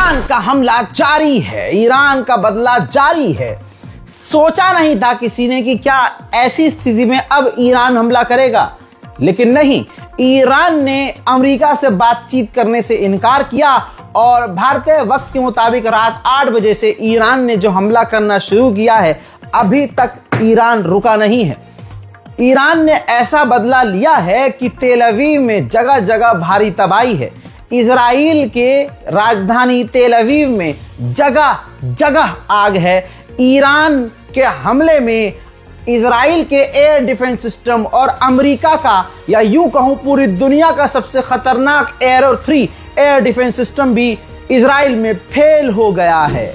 Iran का हमला जारी है, ईरान का बदला जारी है। सोचा नहीं था किसी ने कि क्या ऐसी स्थिति में अब ईरान हमला करेगा, लेकिन नहीं, ईरान ने अमेरिका से बातचीत करने से इनकार किया और भारतीय वक्त के मुताबिक रात 8 बजे से ईरान ने जो हमला करना शुरू किया है, अभी तक ईरान रुका नहीं है। ईरान ने ऐसा बदला लिया है कि तेल अवीव में जगह जगह भारी तबाही है। इजराइल के राजधानी तेल अवीव में जगह जगह आग है। ईरान के हमले में इजराइल के एयर डिफेंस सिस्टम और अमेरिका का, या यूं कहूं पूरी दुनिया का सबसे खतरनाक एरो 3 एयर डिफेंस सिस्टम भी इजराइल में फेल हो गया है।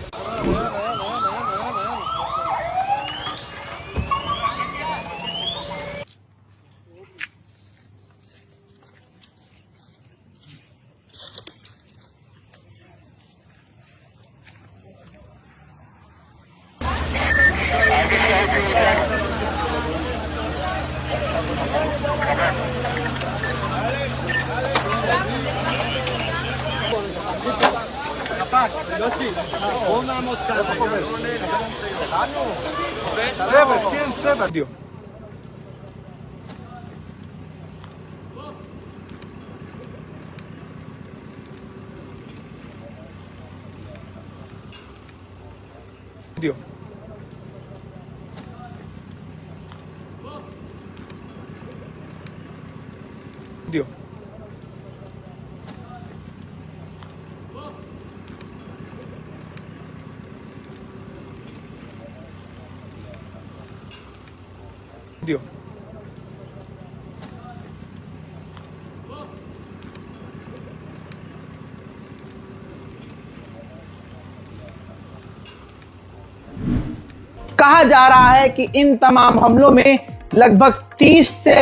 कहा जा रहा है कि इन तमाम हमलों में लगभग 30 से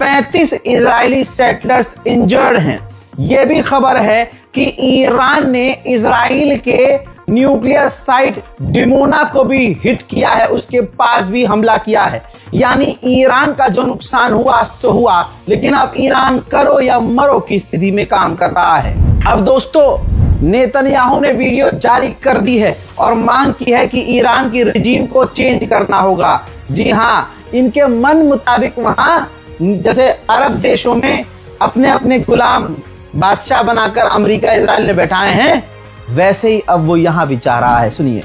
35 इजरायली सेटलर्स इंजर्ड हैं। यह भी खबर है कि ईरान ने इजराइल के न्यूक्लियर साइट डिमोना को भी हिट किया है, उसके पास भी हमला किया है। यानी ईरान का जो नुकसान हुआ सो हुआ, लेकिन अब ईरान करो या मरो की स्थिति में काम कर रहा है। अब दोस्तों, नेतन्याहू ने वीडियो जारी कर दी है और मांग की है कि ईरान की रजीम को चेंज करना होगा। जी हाँ, इनके मन मुताबिक वहां जैसे अरब देशों में अपने अपने गुलाम बादशाह बनाकर अमेरिका इजराइल ने बैठाए हैं, वैसे ही अब वो यहां भी चाह रहा है। सुनिए।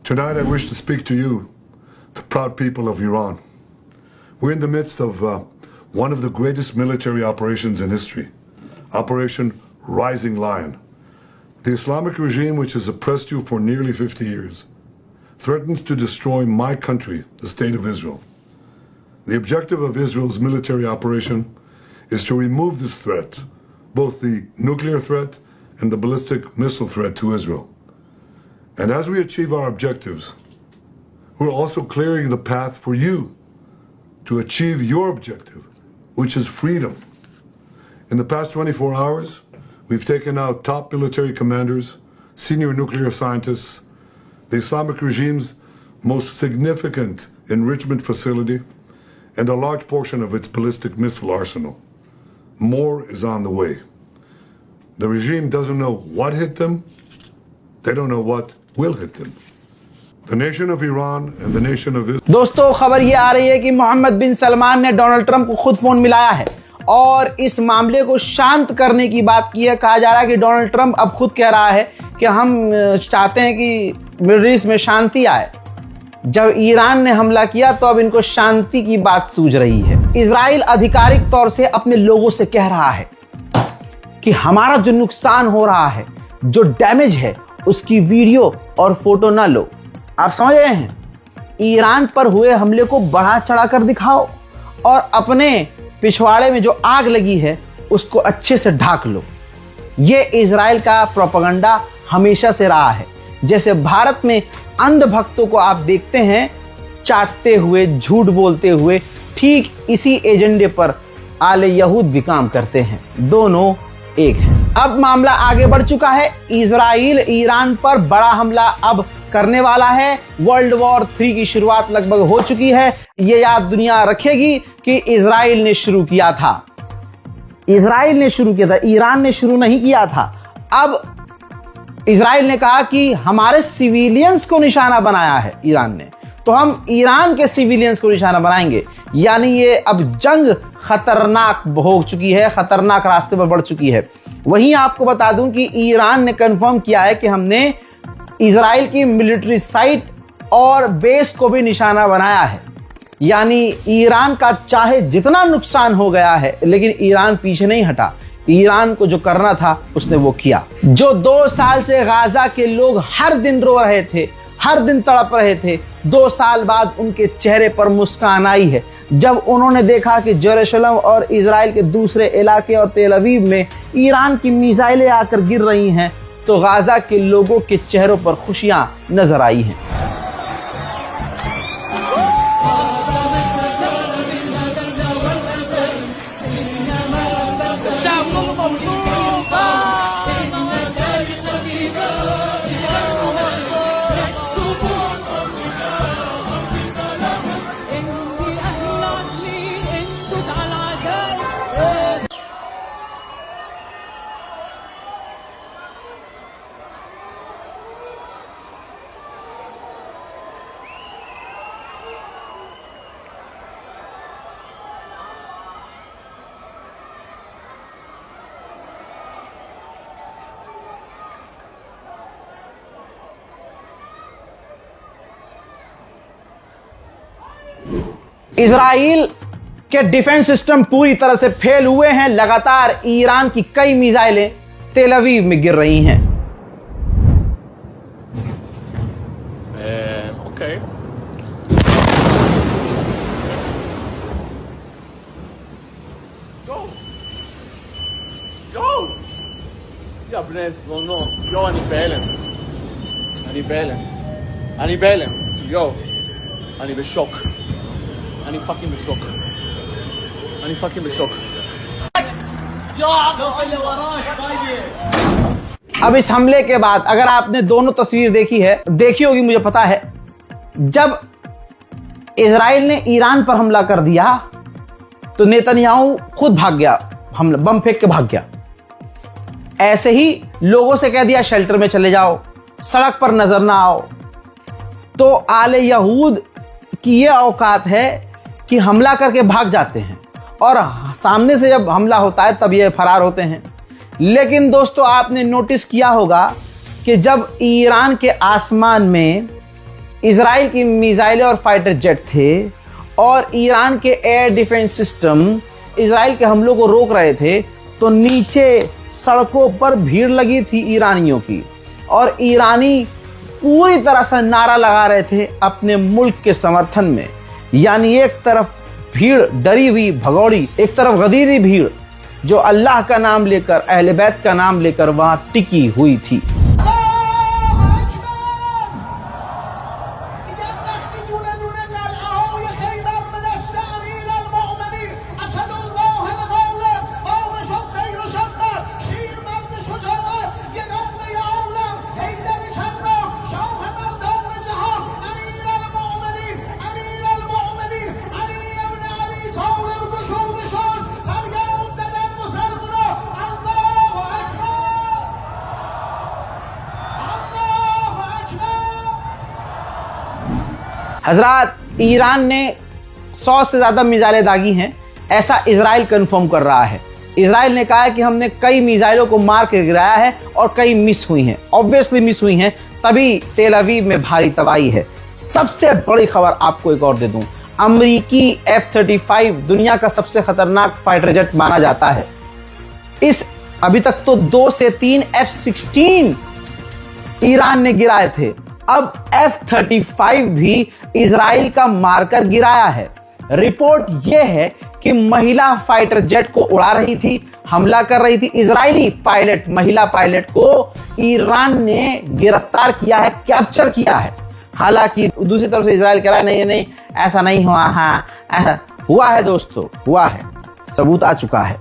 Tonight I wish to speak to you, the proud people of Iran. We're in the midst of one of the greatest military operations in history, Operation Rising Lion. The Islamic regime, which has oppressed you for nearly 50 years, threatens to destroy my country, the State of Israel. The objective of Israel's military operation is to remove this threat, both the nuclear threat and the ballistic missile threat to Israel. And as we achieve our objectives, we're also clearing the path for you to achieve your objective, which is freedom. In the past 24 hours, we've taken out top military commanders, senior nuclear scientists, the Islamic regime's most significant enrichment facility, and a large portion of its ballistic missile arsenal. More is on the way. The regime doesn't know what hit them. They don't know what will hit them. The nation of Iran and the nation of Israel. दोस्तों, खबर ये आ रही है कि मोहम्मद बिन सलमान ने Donald Trump को खुद phone मिलाया है और इस मामले को शांत करने की बात की है। कहा जा रहा है कि डोनाल्ड ट्रंप अब खुद कह रहा है कि हम चाहते हैं कि मिडिल ईस्ट में शांति आए। जब ईरान ने हमला किया तो अब इनको शांति की बात सूझ रही है। इजराइल आधिकारिक तौर से अपने लोगों से कह रहा है कि हमारा जो नुकसान हो रहा है, जो डैमेज है, उसकी वीडियो और फोटो ना लो। आप समझ रहे हैं? ईरान पर हुए हमले को बढ़ा चढ़ा कर दिखाओ और अपने पिछवाड़े में जो आग लगी है उसको अच्छे से ढाक लो। ये इजराइल का प्रोपेगेंडा हमेशा से रहा है। जैसे भारत में अंधभक्तों को आप देखते हैं चाटते हुए, झूठ बोलते हुए, ठीक इसी एजेंडे पर आले यहूद भी काम करते हैं। दोनों एक है। अब मामला आगे बढ़ चुका है। इजराइल ईरान पर बड़ा हमला अब करने वाला है। वर्ल्ड वॉर 3 की शुरुआत लगभग हो चुकी है। ये याद दुनिया रखेगी कि इजराइल ने शुरू किया था। इजराइल ने शुरू किया था, ईरान ने शुरू नहीं किया था। अब इजराइल ने कहा कि हमारे सिविलियंस को निशाना बनाया है ईरान ने, तो हम ईरान के सिविलियंस को निशाना बनाएंगे। यानी ये अब जंग खतरनाक हो चुकी है, खतरनाक रास्ते पर बढ़ चुकी है। वहीं आपको बता दूं कि ईरान ने कंफर्म किया है कि हमने इजराइल की मिलिट्री साइट और बेस को भी निशाना बनाया है। यानी ईरान का चाहे जितना नुकसान हो गया है, लेकिन ईरान पीछे नहीं हटा। ईरान को जो करना था उसने वो किया। जो 2 साल से गाजा के लोग हर दिन रो रहे थे, हर दिन तड़प रहे थे, 2 साल बाद उनके चेहरे पर मुस्कान आई है जब उन्होंने देखा कि जेरूशलम और इजराइल के दूसरे इलाके और तेल अवीव में ईरान की मिसाइलें आकर गिर रही हैं, तो गाजा के लोगों के चेहरों पर खुशियां नजर आई हैं। इजराइल के डिफेंस सिस्टम पूरी तरह से फेल हुए हैं। लगातार ईरान की कई मिसाइलें तेल अवीव में गिर रही हैं। Okay. Go. יא בני זונות, אני בהלם. אני בהלם. אני בשוק. אני פאקינג בשוק. अब इस हमले के बाद अगर आपने दोनों तस्वीर देखी होगी, मुझे पता है, जब इजराइल ने ईरान पर हमला कर दिया तो नेतन्याहू खुद भाग गया, बम फेंक के भाग गया। ऐसे ही लोगों से कह दिया शेल्टर में चले जाओ, सड़क पर नजर ना आओ। तो आले यहूद की यह औकात है कि हमला करके भाग जाते हैं और सामने से जब हमला होता है तब ये फरार होते हैं। लेकिन दोस्तों, आपने नोटिस किया होगा कि जब ईरान के आसमान में इजराइल की मिसाइलें और फाइटर जेट थे और ईरान के एयर डिफेंस सिस्टम इजराइल के हमलों को रोक रहे थे, तो नीचे सड़कों पर भीड़ लगी थी ईरानियों की, और ईरानी पूरी तरह से नारा लगा रहे थे अपने मुल्क के समर्थन में। यानी एक तरफ भीड़ डरी हुई भगौड़ी, एक तरफ गदीरी भीड़ जो अल्लाह का नाम लेकर, अहले बैत का नाम लेकर वहां टिकी हुई थी। हजरात, ईरान ने 100 से ज्यादा मिसाइलें दागी हैं, ऐसा इजराइल कंफर्म कर रहा है। इजराइल ने कहा है कि हमने कई मिसाइलों को मार के गिराया है और कई मिस हुई हैं, ऑब्वियसली मिस हुई हैं, तभी तेल अवीव में भारी तबाही है। सबसे बड़ी खबर आपको एक और दे दूं, अमेरिकी F-35 दुनिया का सबसे खतरनाक फाइटर जेट माना जाता है। अभी तक तो 2 से 3 F-16 ईरान ने गिराए थे, अब F-35 भी इजराइल का मारकर गिराया है। रिपोर्ट यह है कि महिला फाइटर जेट को उड़ा रही थी, हमला कर रही थी। इजरायली पायलट, महिला पायलट को ईरान ने गिरफ्तार किया है, कैप्चर किया है। हालांकि दूसरी तरफ से इजराइल कह रहा है नहीं ऐसा नहीं हुआ। हाँ, ऐसा हुआ है दोस्तों, हुआ है, सबूत आ चुका है।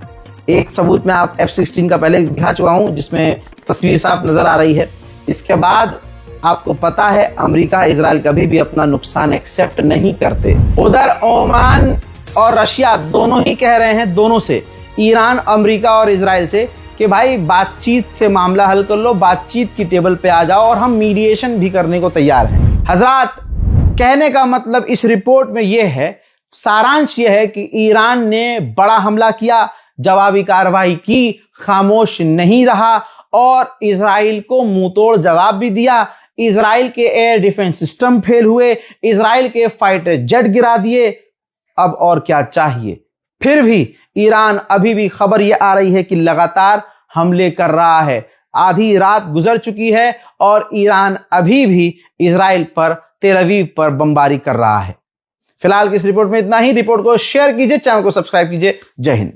एक सबूत मैं आप F-16 का पहले दिखा चुका हूं, जिसमें तस्वीर साफ नजर आ रही है। इसके बाद आपको पता है अमेरिका इजराइल कभी भी अपना नुकसान एक्सेप्ट नहीं करते। उधर ओमान और रशिया दोनों ही कह रहे हैं, दोनों से, ईरान, अमेरिका और इजराइल से, कि भाई बातचीत से मामला हल कर लो, बातचीत की टेबल पे आ जाओ और हम मीडिएशन भी करने को तैयार हैं। हजरात, कहने का मतलब इस रिपोर्ट में यह है, सारांश यह है कि ईरान ने बड़ा हमला किया, जवाबी कार्रवाई की, खामोश नहीं रहा और इजराइल को मुंहतोड़ जवाब भी दिया। इजराइल के एयर डिफेंस सिस्टम फेल हुए, इजराइल के फाइटर जेट गिरा दिए। अब और क्या चाहिए? फिर भी ईरान अभी भी खबर यह आ रही है कि लगातार हमले कर रहा है। आधी रात गुजर चुकी है और ईरान अभी भी इजराइल पर, तेल अवीव पर बमबारी कर रहा है। फिलहाल की इस रिपोर्ट में इतना ही। रिपोर्ट को शेयर कीजिए, चैनल को सब्सक्राइब कीजिए। जय हिंद।